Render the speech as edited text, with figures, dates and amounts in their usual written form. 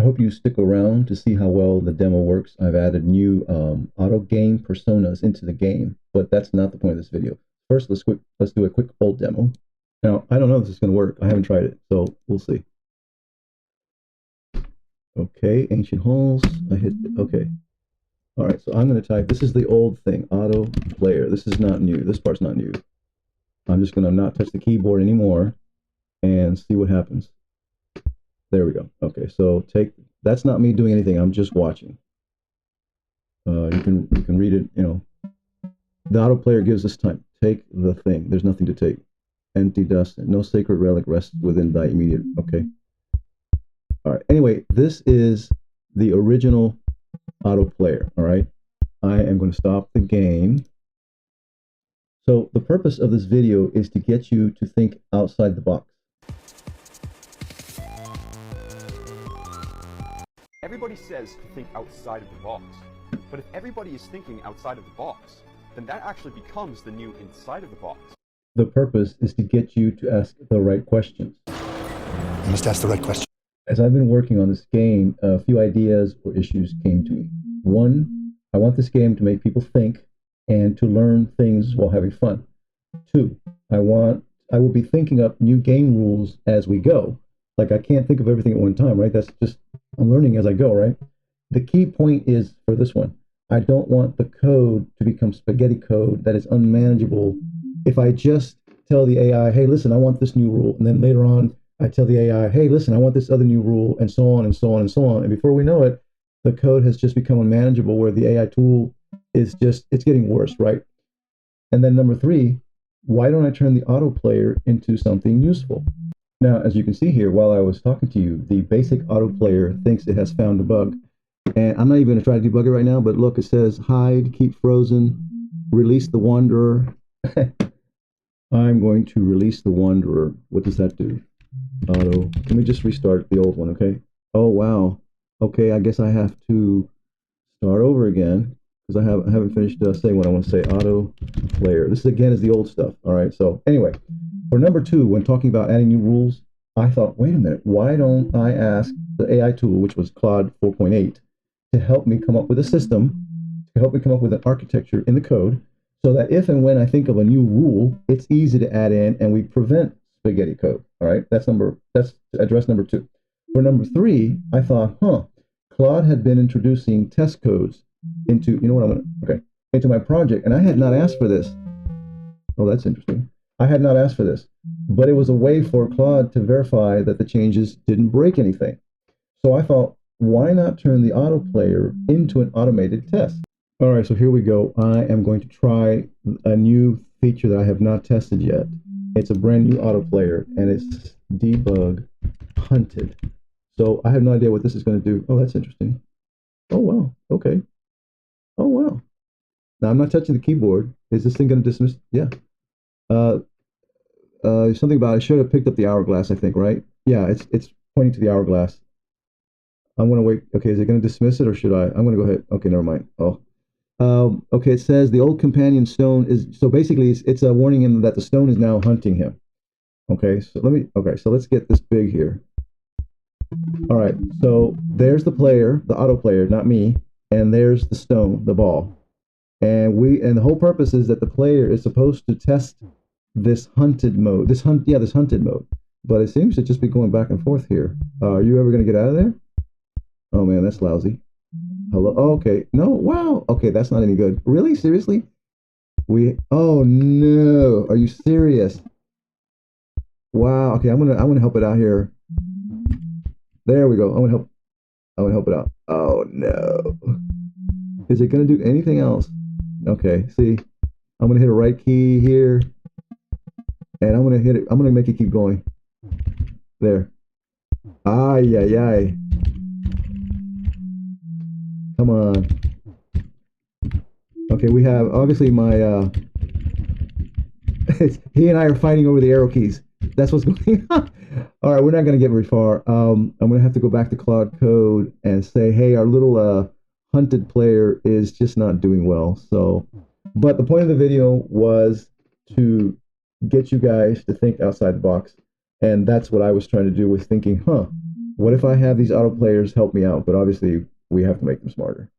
I hope you stick around to see how well the demo works. I've added new auto game personas into the game, but that's not the point of this video. First, let's do a quick old demo. Now, I don't know if this is going to work. I haven't tried it, so we'll see. Okay, ancient halls. I hit, okay. All right, so I'm going to type, this is the old thing, auto player. This is not new. This part's not new. I'm just going to not touch the keyboard anymore and see what happens. There we go. Okay, so that's not me doing anything. I'm just watching. You can read it, you know. The auto player gives us time. Take the thing. There's nothing to take. Empty dust. No sacred relic rests within thy immediate. Okay. All right. Anyway, this is the original auto player. All right. I am going to stop the game. So the purpose of this video is to get you to think outside the box. Everybody says to think outside of the box, but if everybody is thinking outside of the box, then that actually becomes the new inside of the box. The purpose is to get you to ask the right questions. You must ask the right question. As I've been working on this game, a few ideas or issues came to me. One, I want this game to make people think and to learn things while having fun. Two, I will be thinking up new game rules as we go. Like, I can't think of everything at one time, right? That's just, I'm learning as I go, right? The key point is, for this one, I don't want the code to become spaghetti code that is unmanageable. If I just tell the AI, hey, listen, I want this new rule, and then later on, I tell the AI, hey, listen, I want this other new rule, and so on and so on and so on. And before we know it, the code has just become unmanageable where the AI tool is just, it's getting worse, right? And then number three, why don't I turn the auto player into something useful? Now, as you can see here, while I was talking to you, the basic auto player thinks it has found a bug. And I'm not even going to try to debug it right now, but look, it says hide, keep frozen, release the wanderer. I'm going to release the wanderer. What does that do? Auto. Let me just restart the old one, okay? Oh, wow. Okay, I guess I have to start over again because I haven't finished saying what I want to say. Auto player. This again is the old stuff. All right. So anyway, for number two, when talking about adding new rules, I thought, wait a minute, why don't I ask the AI tool, which was Claude 4.8, to help me come up with a system, to help me come up with an architecture in the code, so that if and when I think of a new rule, it's easy to add in and we prevent spaghetti code. All right, that's address number two. For number three, I thought, Claude had been introducing test codes into, into my project, and I had not asked for this. Oh, that's interesting. I had not asked for this, but it was a way for Claude to verify that the changes didn't break anything. So I thought, why not turn the auto player into an automated test? All right, so here we go. I am going to try a new feature that I have not tested yet. It's a brand new auto player, and it's debug hunted. So I have no idea what this is going to do. Oh, that's interesting. Oh, wow. Okay. Oh, wow. Now I'm not touching the keyboard. Is this thing going to dismiss? Yeah. Something about I should have picked up the hourglass, I think, right? Yeah, it's pointing to the hourglass. I'm going to wait. Okay, is it going to dismiss it or should I? I'm going to go ahead. Okay, never mind. Oh. Okay, it says the old companion stone is, so basically it's warning him that the stone is now hunting him. Okay, so let's get this big here. All right, so there's the player, the auto player, not me, and there's the stone, the ball. And the whole purpose is that the player is supposed to test this hunted mode, this hunted mode. But it seems to just be going back and forth here. Are you ever going to get out of there? Oh man, that's lousy. Hello. Oh, okay. No. Wow. Okay, that's not any good. Really? Seriously? Oh no. Are you serious? Wow. Okay, I'm gonna help it out here. There we go. I'm gonna help it out. Oh no. Is it gonna do anything else? Okay. See, I'm gonna hit a right key here, and I'm gonna hit it. I'm gonna make it keep going. There. Ay ay ay. Come on. Okay, we have obviously my he and I are fighting over the arrow keys. That's what's going on. All right, we're not going to get very far. I'm going to have to go back to Claude Code and say, hey, our little hunted player is just not doing well. So, but the point of the video was to get you guys to think outside the box. And that's what I was trying to do with thinking, what if I have these auto players help me out? But obviously, we have to make them smarter.